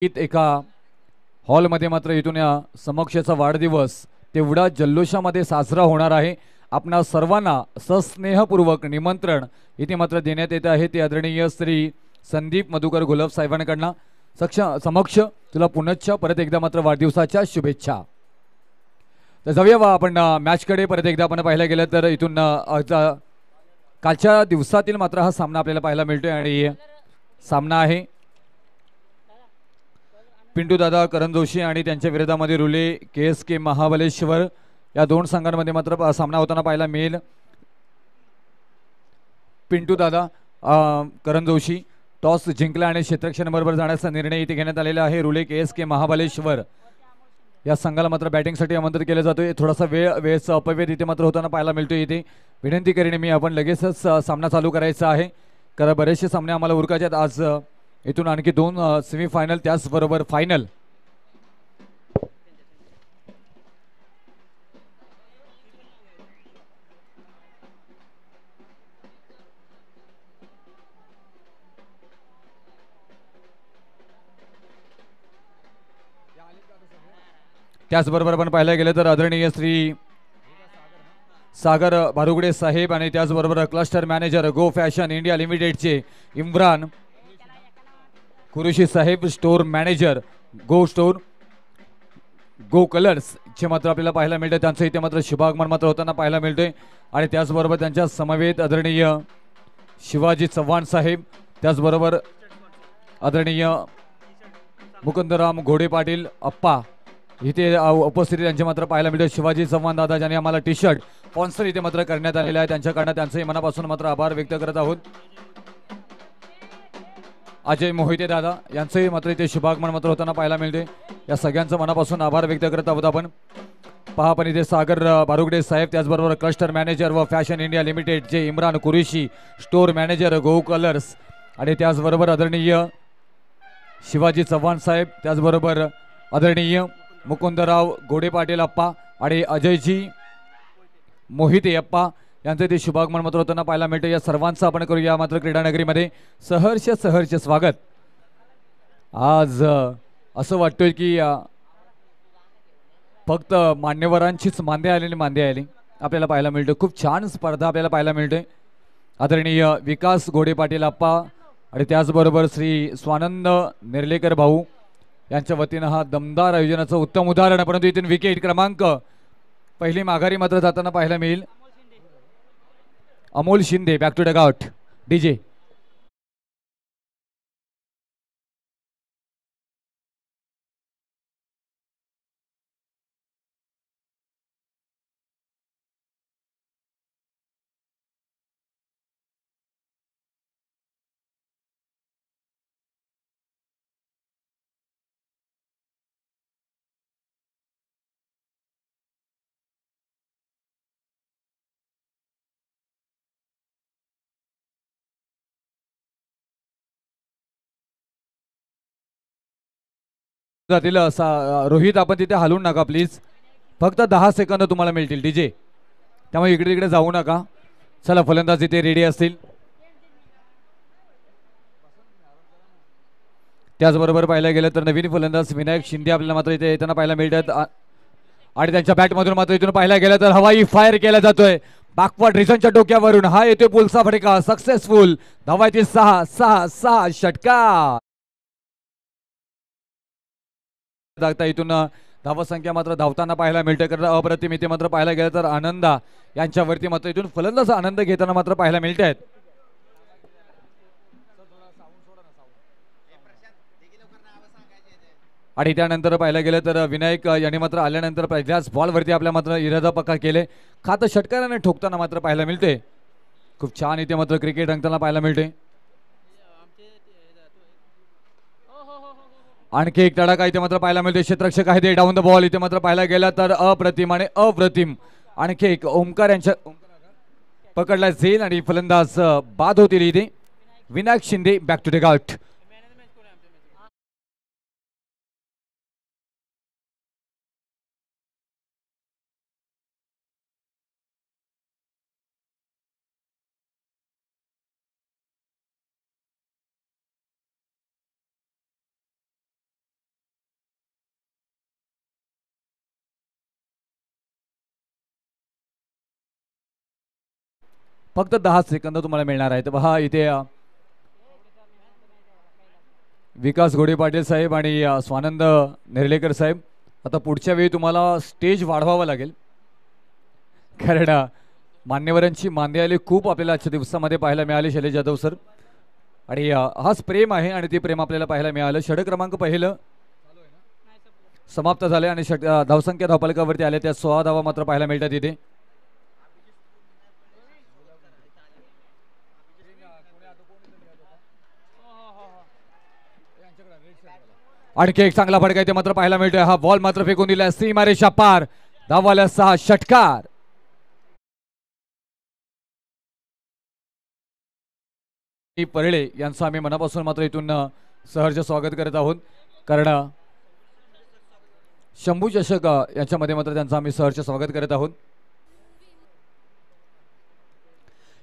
एका हॉलमध्ये मात्र इथून या समक्षाचा वाढदिवस तेवढा जल्लोषामध्ये साजरा होणार आहे। आपणा सर्वांना सस्नेहपूर्वक निमंत्रण इथे मात्र देण्यात येत आहे ते आदरणीय श्री संदीप मधुकर गुलाब साहेबांकडून समक्ष तुला पुनश्च परत एकदा मात्र वाढदिवसाच्या शुभेच्छा। तर जाऊया आपण मॅचकडे परत एकदा आपण पाहायला गेलं तर इथून कालच्या दिवसातील मात्र हा सामना आपल्याला पाहायला मिळतोय आणि सामना आहे पिंटू दादा करण जोशी आणि त्यांच्या विरोधामध्ये रुले KSK महाबलेश्वर या दोन संघांमध्ये मात्र सामना होताना पाहायला मिळेल। पिंटू दादा करण जोशी टॉस जिंकला आणि क्षेत्ररक्षण बरोबर जाण्याचा निर्णय इथे घेण्यात आलेला आहे। रुले KSK महाबलेश्वर या संघाला मात्र बॅटिंगसाठी आमंत्रित केलं जातोय। थोडासा वेळेचा अपव्यय इथे मात्र होताना पाहायला मिळतोय। इथे विनंती करेन मी आपण लगेचच सामना चालू करायचा आहे कारण बरेचसे सामने आम्हाला उरकायचे आहेत आज। इथून आणखी 2 सेमीफायनल त्याचबरोबर फायनल। त्याचबरोबर आपण पाहायला गेलं तर आदरणीय श्री सागर बारुगडे साहेब आणि त्याचबरोबर क्लस्टर मॅनेजर गो फॅशन इंडिया लिमिटेडचे इम्रान कुरुशी साहेब, स्टोर मॅनेजर गो स्टोर गो कलर्स चे मात्र आपल्याला पाहायला मिळते। त्यांचं इथे मात्र शुभागमन मात्र होताना पाहायला मिळते आणि त्याचबरोबर त्यांच्या समवेत आदरणीय शिवाजी चव्हाण साहेब, त्याचबरोबर आदरणीय मुकुंदराम घोडे पाटील अप्पा इथे उपस्थिती त्यांचे मात्र पाहायला मिळते। शिवाजी चव्हाण दादा ज्यांनी आम्हाला टी शर्ट स्पॉन्सर इथे मात्र करण्यात आलेला आहे त्यांच्याकडनं त्यांचंही मनापासून मात्र आभार व्यक्त करत आहोत। अजय मोहिते दादा यांचंही मात्र इथे शुभागमन मात्र होताना पाहायला मिळते। या सगळ्यांचं मनापासून आभार व्यक्त करत आहोत आपण। पहा पण इथे सागर बारुगडे साहेब, त्याचबरोबर क्लस्टर मॅनेजर व फॅशन इंडिया लिमिटेड जे इम्रान कुरेशी, स्टोर मॅनेजर गो कलर्स आणि त्याचबरोबर आदरणीय शिवाजी चव्हाण साहेब, त्याचबरोबर आदरणीय मुकुंदराव घोडे पाटील अप्पा आणि अजयजी मोहिते अप्पा यांचे ते शुभागमन मात्र होताना पाहायला मिळते। या सर्वांचं आपण करूया मात्र क्रीडानगरीमध्ये सहर्ष स्वागत। आज असं वाटतंय की फक्त मान्यवरांचीच मांदे आली आपल्याला पाहायला मिळते। खूप छान स्पर्धा आपल्याला पाहायला मिळते। आदरणीय विकास घोडे पाटील अप्पा आणि त्याचबरोबर श्री स्वानंद निर्लेकर भाऊ यांच्या वतीनं हा दमदार आयोजनाचं उत्तम उदाहरण। परंतु इथून विकेट क्रमांक पहिली माघारी मात्र जाताना पाहायला मिळेल Amol Shinde. Back to dugout DJ. जातील रोहित आपण तिथे हलवून नका प्लीज, फक्त 10 सेकंद तुम्हाला मिळतील डीजे, त्यामुळे इकडे तिकडे जाऊ नका। चला फलंदाज इथे रेडी असतील। त्याचबरोबर पाहायला गेलं तर नवीन फलंदाज विनायक शिंदे आपल्याला मात्र इथे येताना पाहायला मिळतात आणि त्यांच्या बॅटमधून मात्र इथून पाहायला गेलं तर हवाई फायर केला जातोय बॅकवर्ड रिझनच्या डोक्यावरून। हा येतोय पुलचा फटका सक्सेसफुल। धावायची 6 षटकार। इथून धावसंख्या मात्र धावताना पाहायला मिळते कारण अप्रतिम इथे मात्र पाहायला गेलं तर आनंदा यांच्यावरती मात्र इथून फलंदाज आनंद घेताना मात्र पाहायला मिळत आहेत। आणि त्यानंतर पाहायला गेलं तर विनायक यांनी मात्र आल्यानंतर पहिल्याच बॉलवरती आपल्या मात्र इरादा पक्का केले, खात षटकाराने ठोकताना मात्र पाहायला मिळते। खूप छान इथे मात्र क्रिकेट रंगताना पाहायला मिळते। आणखी एक तडाखा इथे मात्र पाहायला मिळते। क्षेत्ररक्षक आहे ते डाऊन द बॉल इथे मात्र पाहायला गेला तर अप्रतिम आणि अप्रतिम आणखी एक ओमकार यांच्या पकडला जाईल आणि फलंदाज बाद होतील इथे। Vinayak Shinde back to dugout. फक्त 10 सेकंद तुम्हाला मिळणार आहेत. पहा इथे विकास घोडे पाटील साहेब आणि स्वानंद नेर्लेकर साहेब, आता पुढच्या वेळी तुम्हाला स्टेज वाढवावा लागेल, कारण मान्यवरांची मांदियाली खूप आपल्याला आजच्या दिवसामध्ये पाहायला मिळाली. शैलेश जाधव सर, आणि हाच प्रेम आहे आणि ते प्रेम आपल्याला पाहायला मिळालं. षटक क्रमांक पहिलं समाप्त झाले आणि धावसंख्या धावफलकावरती आले त्या 16 धावा मात्र पाहायला मिळतात इथे. आणखी एक चांगला फटका इथे मात्र पाहायला मिळतोय. हा बॉल मात्र फेकून दिला सीमारेषा पार, धावाला 6 षटकार. परळे यांचं आम्ही मनापासून मात्र इथून सहर्ष स्वागत करत आहोत, कारण शंभू चषक याच्यामध्ये मात्र त्यांचं आम्ही सहर्ष स्वागत करत आहोत.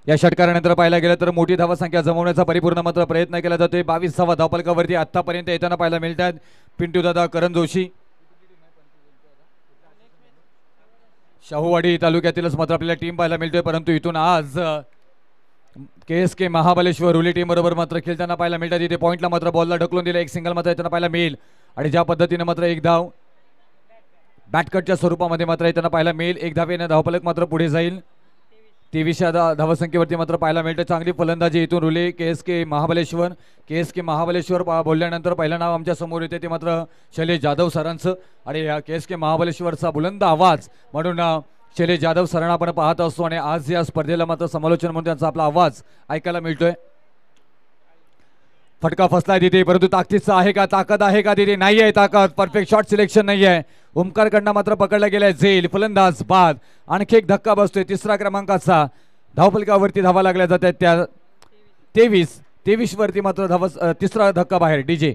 या षटकारानंतर पाहायला गेलं तर मोठी धावसंख्या जमवण्याचा परिपूर्ण मात्र प्रयत्न केला जातोय. 22 धावफलकावरती आतापर्यंत येताना पाहायला मिळतात पिंटू दादा, करण जोशी. शाहूवाडी तालुक्यातीलच मात्र आपल्याला टीम पाहायला मिळतोय, परंतु इथून आज KSK महाबलेश्वर रुली टीम बरोबर मात्र खेळताना पाहायला मिळतात. इथे पॉईंटला मात्र बॉलला ढकलून दिला, एक सिंगल मात्र येताना पाहायला मिळेल आणि ज्या पद्धतीने मात्र एक धाव बॅटकटच्या स्वरूपामध्ये मात्र येताना पाहायला मिळेल. एक धावेने धावफलक मात्र पुढे जाईल. 23 धावसंख्येवरती मात्र पाहायला मिळते. चांगली फलंदाजी इथून रुले KSK महाबलेश्वर बोलल्यानंतर पहिलं नाव आमच्या समोर येते ते मात्र शैलेश जाधव सरांचं, आणि KSK महाबलेश्वरचा बुलंद आवाज म्हणून शैलेश जाधव सरांना आपण पाहत असतो. आणि आज या स्पर्धेला मात्र समालोचन म्हणून त्यांचा आपला आवाज ऐकायला मिळतोय. फटका फसलाय तिथे, परंतु ताकदीचा आहे का, ताकद आहे का तिथे, नाही आहे ताकद. परफेक्ट शॉट सिलेक्शन नाही आहे. ओमकार कडनं मात्र पकडला गेलाय झेल, फलंदाज बाद. आणखी एक धक्का बसतोय 3रा क्रमांकाचा. धावफलकावरती धावा लागल्या जातात त्या 23 वरती मात्र धाव 3रा धक्का बाहेर. DJ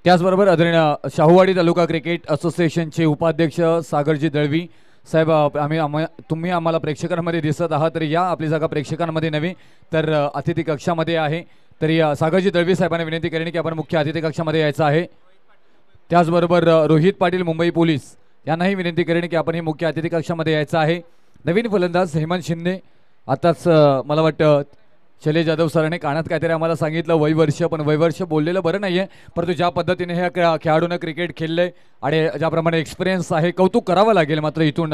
त्याचबरोबर आदरणीय शाहूवाडी तालुका क्रिकेट असोसिएशनचे उपाध्यक्ष सागरजी दळवी साहेब, तुम्ही आम्हाला प्रेक्षकांमध्ये दिसत आहात, तर या आपली जागा प्रेक्षकांमध्ये नव्हे तर अतिथी कक्षामध्ये आहे. तरी सागरजी दळवी साहेबांना विनंती करेन की आपण मुख्य अतिथी कक्षामध्ये यायचं आहे. त्याचबरोबर रोहित पाटील मुंबई पोलीस यांनाही विनंती करेन की आपण ही मुख्य अतिथी कक्षामध्ये यायचं आहे. नवीन फलंदाज हेमंत शिंदे, आताच मला वाटतं शैलेश जाधव सरांनी कानात काहीतरी आम्हाला सांगितलं वयवर्ष, पण वयवर्ष बोललेलं बरं नाही आहे, परंतु ज्या पद्धतीने ह्या खेळाडूनं क्रिकेट खेळलंय आणि ज्याप्रमाणे एक्सपिरियन्स आहे कौतुक करावं लागेल. मात्र इथून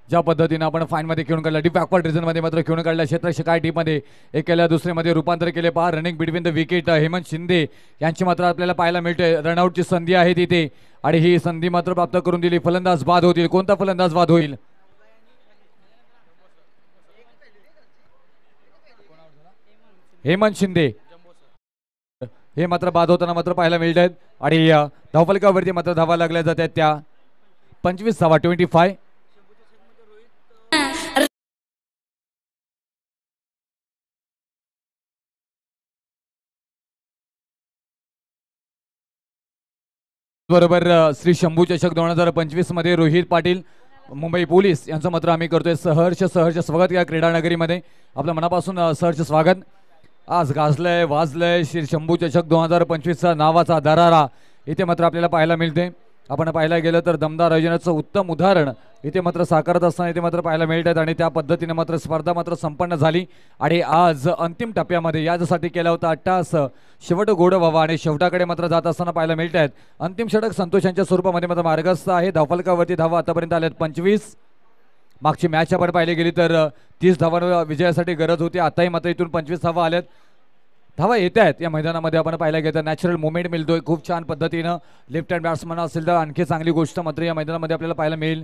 ज्या पद्धतीनं आपण फाईनमध्ये खेळून काढला, डीप बॅकवर्ड रिजनमध्ये मात्र खेळून काढला, क्षेत्ररक्षक काय टीममध्ये एकेला दुसऱ्यामध्ये रूपांतर केले. पहा running between the wicket Hemant Shinde यांची मात्र आपल्याला पाहायला मिळते. रनआउटची संधी आहे तिथे आणि ही संधी मात्र प्राप्त करून दिली. फलंदाज बाद होतील. कोणता फलंदाज बाद होईल? हेमंत शिंदे हे मात्र बाद होताना मात्र पाहायला मिळत आहेत आणि धावफलकावरती मात्र धावा लागल्या जातात त्या 25 धावा 25. बरोबर श्री शंभू चषक 2025 मध्ये रोहित पाटील मुंबई पोलीस यांचं मात्र आम्ही करतोय सहर्ष स्वागत या क्रीडा नगरीमध्ये. आपल्या मनापासून सहर्ष स्वागत. आज गाजलंय वाजलंय श्री शंभू चषक 2025चा नावाचा दरारा इथे मात्र आपल्याला पाहायला मिळते. आपण पाहायला गेलं तर दमदार आयोजनाचं उत्तम उदाहरण इथे मात्र साकारत असताना इथे मात्र पाहायला मिळतात आणि त्या पद्धतीने मात्र स्पर्धा मात्र संपन्न झाली आणि आज अंतिम टप्प्यामध्ये यासाठी केला होता अट्टास शेवट गोड व्हावा आणि शेवटाकडे मात्र जात असताना पाहायला मिळत आहेत. अंतिम षटक संतोषांच्या स्वरूपामध्ये मात्र मार्गस्थ आहे. धावफलकावरती धावा आतापर्यंत आल्यात 25. मागची मॅच आपण पाहिली गेली तर 30 धावा विजयासाठी गरज होती. आताही मात्र इथून 25 धावा आल्यात. धावा येत आहेत या मैदानामध्ये. आपण पाहायला गेलं तर नॅचरल मुवमेंट मिळतोय खूप छान पद्धतीनं. लेफ्ट हँड बॅट्समन असेल तर आणखी चांगली गोष्ट मात्र या मैदानामध्ये आपल्याला पाहायला मिळेल.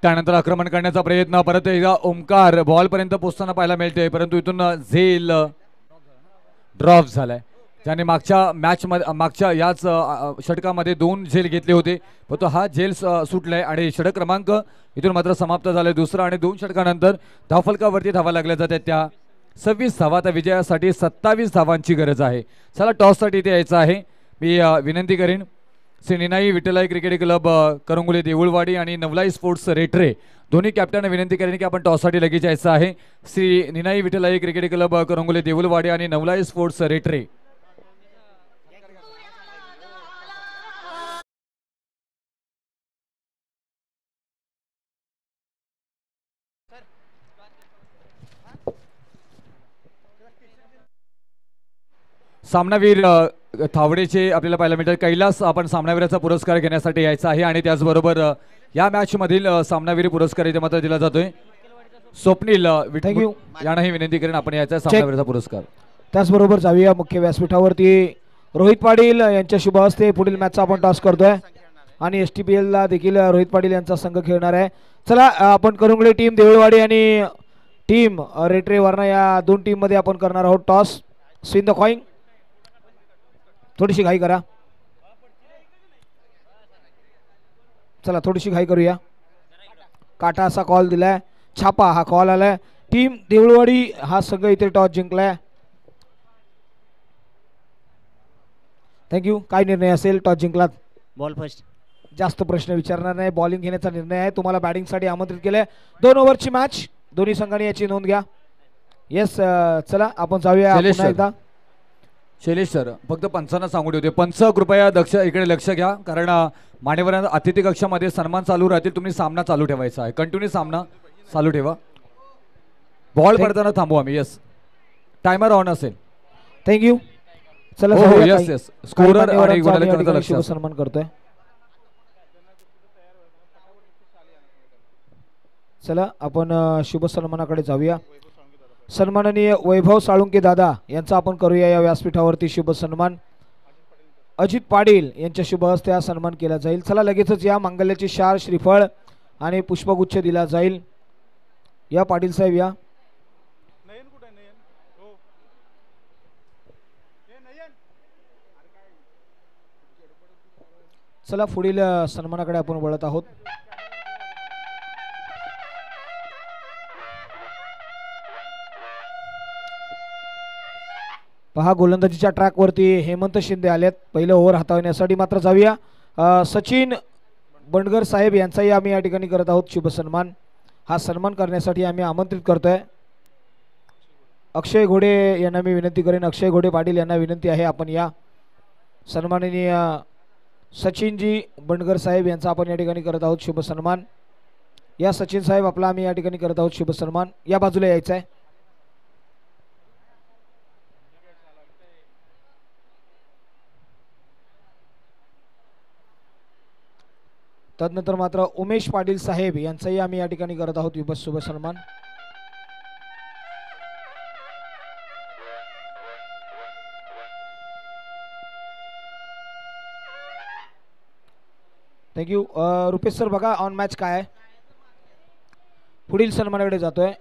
त्यानंतर आक्रमण करण्याचा प्रयत्न परत एकदा ओमकार बॉल पर्यंत पोहोचताना पाहायला मिळते, परंतु इथून झेल ड्रॉप झालाय. ज्याने मागच्या मॅचमध्ये मागच्या याच षटकामध्ये 2 झेल घेतले होते, पण तो हा झेल सुटलाय आणि षटक क्रमांक इथून मात्र समाप्त झाले. दुसरा आणि 2 षटकानंतर धावफलकावरती धावा लागल्या जातात त्या 26 धावा. त्या विजयासाठी 27 धावांची गरज आहे. चला टॉससाठी इथे यायचं आहे. मी विनंती करेन श्री निनाई विठ्ठलाई क्रिकेट क्लब करंगुले देऊळवाडी आणि नवलाई स्पोर्ट्स रेटरे दोन्ही कॅप्टनना विनंती करेन की आपण टॉससाठी लगेच यायचं आहे. श्री निनाई विठ्ठलाई क्रिकेट क्लब करंगुले देऊळवाडी आणि नवलाई स्पोर्ट्स रेटरे. सामनावीर थावडेचे आपल्याला पाहायला मिळतात. कैलास आपण सामनावीराचा पुरस्कार घेण्यासाठी यायचा आहे आणि त्याचबरोबर या मॅच मधील सामनावीर पुरस्कार इथे मात्र दिला जातोय. स्वप्नील थँक्यू यांनाही विनंती करेन आपण याचा सामनावीराचा पुरस्कार. त्याचबरोबर जाऊया मुख्य व्यासपीठावरती. रोहित पाटील यांच्या शुभ हस्ते पुढील मॅचचा आपण टॉस करतोय आणि STPL ला देखील रोहित पाटील यांचा संघ खेळणार आहे. चला आपण करंगुळे टीम देऊळवाडी आणि टीम रेटरे वरना या 2 टीम मध्ये आपण करणार आहोत टॉस. Spin the coin. थोडीशी घाई करा. चला थोडीशी घाई करूया. काटा असा कॉल दिलाय. छापा हा कॉल आलाय. टीम देऊळवाडी हा संघ इथे टॉस जिंकलाय. थँक्यू. काय निर्णय असेल? टॉस जिंकलात. Ball first. जास्त प्रश्न विचारणार नाही. बॉलिंग घेण्याचा निर्णय आहे. तुम्हाला बॅटिंगसाठी आमंत्रित केलंय. 2 ओव्हरची मॅच. दोन्ही संघांनी याची नोंद घ्या. येस चला आपण जाऊया पुन्हा एकदा. शैलेश सर फक्त पंचांना सांगू ठेवते. पंच कृपया इकडे लक्ष घ्या कारण मान्यवरांना अतिथी कक्षामध्ये सन्मान चालू राहतील. तुम्ही सामना चालू ठेवायचा आहे. कंटिन्यू सामना चालू ठेवा. बॉल पडताना थांबू आम्ही. येस टायमर ऑन असेल. थँक्यू. चला येस येस स्कोरर आणि गोलंदाजांचा लक्ष सन्मान करतोय. चला आपण शुभ सन्मानाकडे जाऊया. सन्माननीय वैभव साळुंके दादा यांचा आपण करूया या व्यासपीठावरती शुभ सन्मान. अजित पाटील यांच्या शुभ हस्ते हा सन्मान केला जाईल. चला लगेचच या मांगल्याची शार श्रीफळ आणि पुष्पगुच्छ दिला जाईल. या पाटील साहेब या. चला पुढील सन्मानाकडे आपण वळत आहोत. पहा गोलंदाजीच्या ट्रॅकवरती हेमंत शिंदे आलेत पहिलं ओव्हर हाताळण्यासाठी. मात्र जाऊया सचिन बंडगर साहेब यांचाही आम्ही या ठिकाणी करत आहोत शुभ सन्मान. हा सन्मान करण्यासाठी आम्ही आमंत्रित करतोय. अक्षय घोडे यांना मी विनंती करेन. अक्षय घोडे पाटील यांना विनंती आहे आपण या. सन्माननीय सचिनजी बंडगर साहेब यांचा आपण या ठिकाणी करत आहोत शुभ सन्मान. या सचिन साहेब आपला आम्ही या ठिकाणी करत आहोत शुभ सन्मान. या बाजूला यायचं आहे. तदनंतर मात्र उमेश पाटील साहेब यांचाही आम्ही या ठिकाणी करत आहोत शुभ सन्मान. थँक्यू. रुपेश सर बघा ऑन मॅच काय आहे. पुढील सन्मानाकडे जातोय.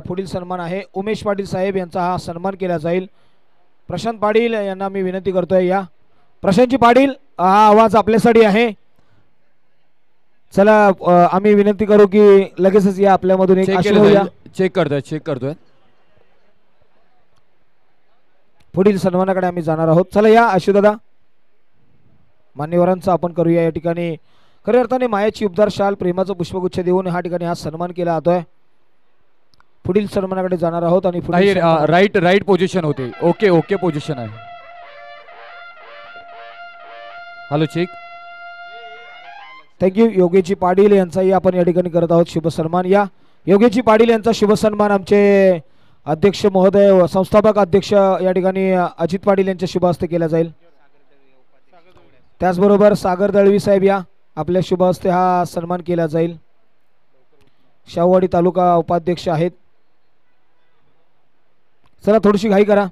पुढील सन्मान आहे उमेश पाटील साहेब यांचा हा सन्मान केला जाईल. प्रशांत पाटील यांना मी विनंती करतोय या. प्रशांतजी पाटील हा आवाज आपल्यासाठी आहे. चला आम्ही विनंती करू की लगेचच या आपल्यामधून एक चेक करतोय. पुढील सन्मानाकडे आम्ही जाणार आहोत. चला या आशुदादा. मान्यवरांचा आपण करूया या ठिकाणी. खऱ्या अर्थाने मायाची उबदार शाल पुष्पगुच्छ पुष्पगुच्छ देऊन हा ठिकाणी हा सन्मान केला जातोय. पुढील सन्मानाकडे जाणार आहोत आणि राईट पोझिशन होते. ओके पोझिशन आहे. Hello check. Thank you. Yogeshji Patil यांचाही आपण या ठिकाणी करत आहोत शुभ सन्मान. या योगेशजी पाटील यांचा शुभ सन्मान आमचे अध्यक्ष महोदय संस्थापक अध्यक्ष या ठिकाणी अजित पाटील यांच्या शुभ हस्ते केला जाईल. त्याचबरोबर सागर दळवी साहेब या आपल्या शुभ हस्ते हा सन्मान केला जाईल. शाहूवाडी तालुका उपाध्यक्ष आहेत. चला थोडीशी घाई करा.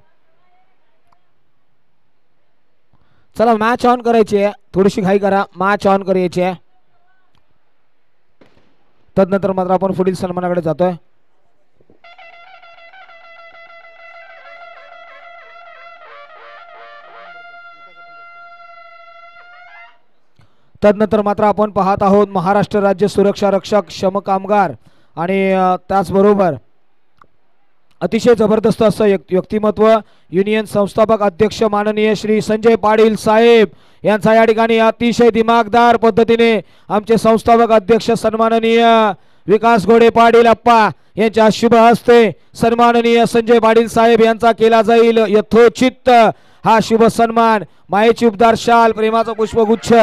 चला मॅच ऑन करायची आहे. थोडीशी घाई करा. मॅच ऑन करायची आहे. तदनंतर मात्र आपण पुढील सन्मानाकडे जातोय. तदनंतर मात्र आपण पाहत आहोत महाराष्ट्र राज्य सुरक्षा रक्षक श्रम कामगार आणि त्याचबरोबर अतिशय जबरदस्त असं व्यक्तिमत्व युनियन संस्थापक अध्यक्ष माननीय श्री संजय पाटील साहेब यांचा या ठिकाणी अतिशय दिमागदार पद्धतीने आमचे संस्थापक अध्यक्ष सन्माननीय विकास घोडे पाटील अप्पा यांच्या शुभ हस्ते सन्माननीय संजय पाटील साहेब यांचा केला जाईल यथोचित हा शुभ सन्मान मायेची उपदार शाल प्रेमाचा पुष्पगुच्छ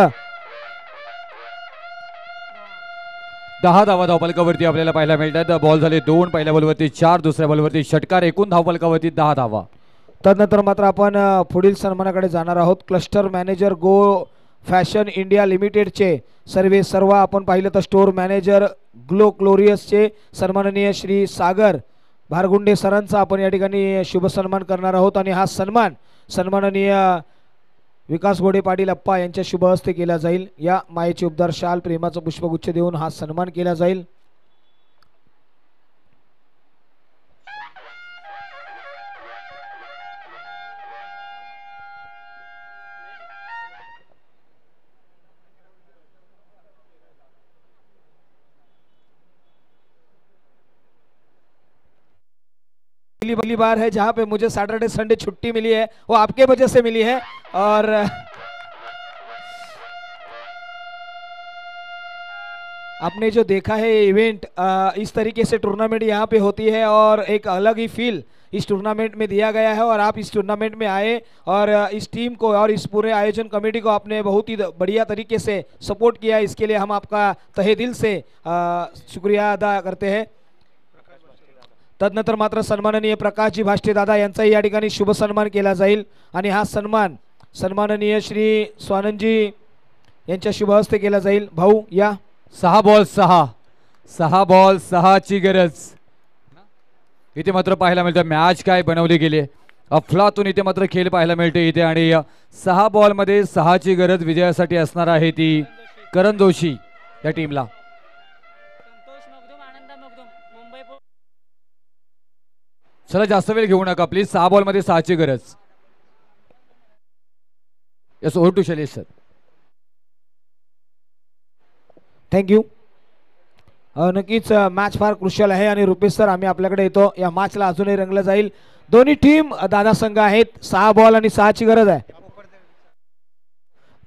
10 धावा धावफलकावरती आपल्याला पाहायला मिळतात बॉल झाले 2 पहिल्या बॉलवरती 4 दुसऱ्या बॉलवरती षटकार एकूण धावफलकावरती 10 धावा तदनंतर मात्र आपण पुढील सन्मानाकडे जाणार आहोत क्लस्टर मॅनेजर गो फॅशन इंडिया लिमिटेडचे सर्व आपण पाहिलं तर स्टोअर मॅनेजर ग्लो ग्लोरियसचे सन्माननीय श्री सागर भारगुंडे सरांचा आपण या ठिकाणी शुभ सन्मान करणार आहोत आणि हा सन्मान सन्माननीय विकास घोडे पाटील अप्पा यांच्या शुभ हस्ते केला जाईल या मायेची उपदार शाल प्रेमाचं पुष्पगुच्छ देऊन हा सन्मान केला जाईल पहली बार है जहां पे मुझे सैटरडे संडे छुट्टी मिली है वो आपके वजह से मिली है और आपने जो देखा है इवेंट इस तरीके से टूर्नामेंट यहाँ पे होती है और एक अलग ही फील इस टूर्नामेंट में दिया गया है और आप इस टूर्नामेंट में आए और इस टीम को और इस पूरे आयोजन कमेटी को आपने बहुत ही बढ़िया तरीके से सपोर्ट किया इसके लिए हम आपका तहे दिल से शुक्रिया अदा करते हैं तदनंतर मात्र सन्माननीय प्रकाशजी भाष्टे दादा यांचाही या ठिकाणी शुभ सन्मान केला जाईल आणि हा सन्मान सन्माननीय श्री स्वानंदजी यांच्या शुभ हस्ते केला जाईल भाऊ या 6 बॉल 6 बॉल 6 ची गरज इथे मात्र पाहायला मिळतं मॅच काय बनवली गेली अफलातून इथे मात्र खेळ पाहायला मिळते इथे आणि 6 बॉल मध्ये 6 ची गरज विजयासाठी असणार आहे ती करण जोशी या टीमला चला जास्त वेळ घेऊ नका प्लीज 6 बॉल मध्ये 6 ची गरज yes over to Shailesh sir thank you नक्कीच मॅच फार क्रुशियल आहे आणि रुपेश सर आम्ही आपल्याकडे येतो या मॅचला अजूनही रंगलं जाईल दोन्ही टीम दादा संघ आहेत 6 बॉल आणि 6 ची गरज आहे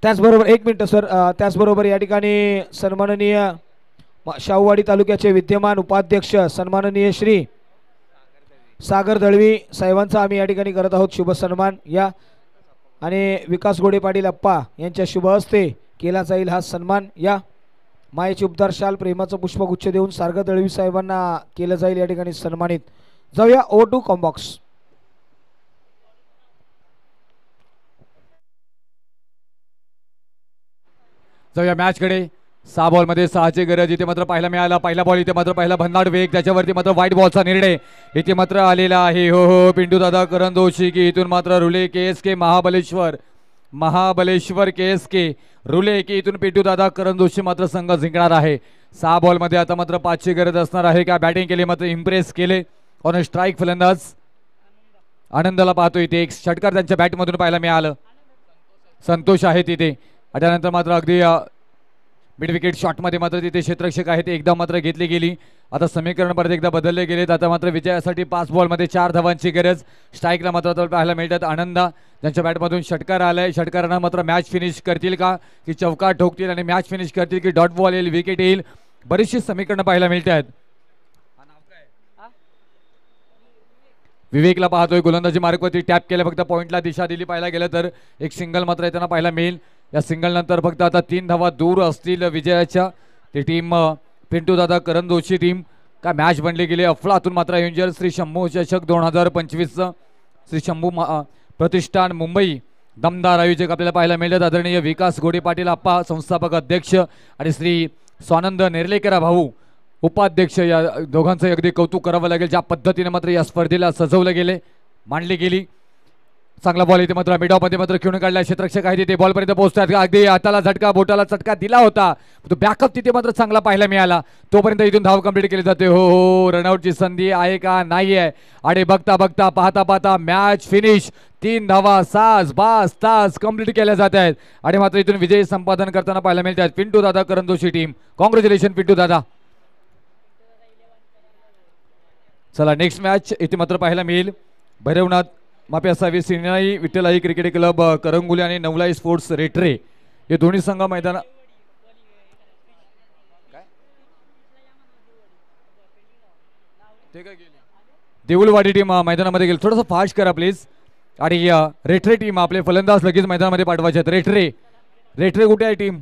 त्याचबरोबर 1 मिनिट सर त्याचबरोबर या ठिकाणी सन्माननीय शाहूवाडी तालुक्याचे विद्यमान उपाध्यक्ष सन्माननीय श्री सागर दळवी साहेबांचा आम्ही या ठिकाणी करत आहोत शुभ सन्मान या आणि विकास घोडे पाटील अप्पा यांच्या शुभ हस्ते केला जाईल हा सन्मान या मायेची उपदार शाल प्रेमाचं पुष्पगुच्छ देऊन सागर दळवी साहेबांना केलं जाईल या ठिकाणी सन्मानित जाऊया ओव्हर टू कॉम्बॉक्स जाऊया मॅच कडे 6 बॉल मध्ये 6 ची गरज इथे मात्र पाहायला मिळाला पहिला बॉल इथे मात्र पहिला भन्नाट वेग त्याच्यावरती मात्र व्हाईट बॉलचा निर्णय इथे मात्र आलेला आहे हो पिंटू दादा करण दोशी की इथून मात्र रुले KSK महाबलेश्वर KSK रुले की इथून पिंटू दादा करण दोशी मात्र संघ जिंकणार आहे 6 बॉल मध्ये आता मात्र 5 ची गरज असणार आहे का बॅटिंग केली मात्र इम्प्रेस केले ऑन स्ट्राईक फलंदाज आनंदाला पाहतो इथे एक षटकार त्यांच्या बॅट मधून पाहायला मिळालं संतोष आहे तिथे त्यानंतर मात्र अगदी मिड विकेट शॉट मध्ये मात्र तिथे क्षेत्ररक्षक आहेत एकदा मात्र घेतली गेली आता समीकरण परत एकदा बदलले गेलेत आता मात्र विजयासाठी 5 बॉल मध्ये 4 धावांची गरज स्ट्राईकला मात्र पाहायला मिळतात आनंदा ज्यांच्या बॅटमधून षटकार आलाय षटकारांना मात्र मॅच फिनिश करतील का की चौकार ठोकतील आणि मॅच फिनिश करतील की डॉट बॉल येईल विकेट येईल बरीचशी समीकरणं पाहायला मिळतात विवेकला पाहतोय गोलंदाजी मार्कवरती टॅप केलं फक्त पॉइंटला दिशा दिली पाहायला गेलं तर एक सिंगल मात्र येताना पाहायला मिळेल या सिंगल नंतर फक्त आता 3 धावा दूर असतील विजयाच्या ती टीम पिंटू दादा करण दोशी टीम का मॅच बनली गेली अफलातून मात्र युंजर श्री शंभू चषक 2025 श्री शंभू प्रतिष्ठान मुंबई दमदार आयोजक आपल्याला पाहायला मिळतात आदरणीय विकास घोडे पाटील आप्पा संस्थापक अध्यक्ष आणि श्री स्वानंद नेर्लेकर भाऊ उपाध्यक्ष या दोघांचं अगदी कौतुक करावं लागेल ज्या पद्धतीने मात्र या स्पर्धेला सजवलं गेले मांडली गेली चांगला बॉल इथे मात्र मिड ऑफ मध्ये मात्र खेळून काढला क्षेत्ररक्षक आहे तिथे बॉल पर्यंत पोहोचतात अगदी हाताला झटका बोटाला चटका दिला होता तो बॅकअप तिथे मात्र चांगला पाहायला मिळाला तोपर्यंत इथून धाव कंप्लीट केली जाते हो हो रनआउटची संधी आहे का नाही आहे आणि बघता बघता पाहता पाहता मॅच फिनिश 3 धावा सास बास तास कंप्लीट केल्या जात आहेत आणि मात्र इथून विजय संपादन करताना पाहायला मिळतात पिंटू दादा करंदोशी टीम कॉंग्रॅच्युलेशन पिंटू दादा चला नेक्स्ट मॅच इथे मात्र पाहायला मिळेल भैरवनाथ मापी असावी सिनाई विठ्ठलाई क्रिकेट क्लब करंगुली आणि नवलाई स्पोर्ट्स रेटरे हे दोन्ही संघ मैदान देऊळवाडी टीम मैदानामध्ये गेली थोडंसं फास्ट करा प्लीज आणि रेटरे टीम आपले फलंदाज लगेच मैदानामध्ये पाठवायचे आहेत रेटरे रेटरे कुठे आहे टीम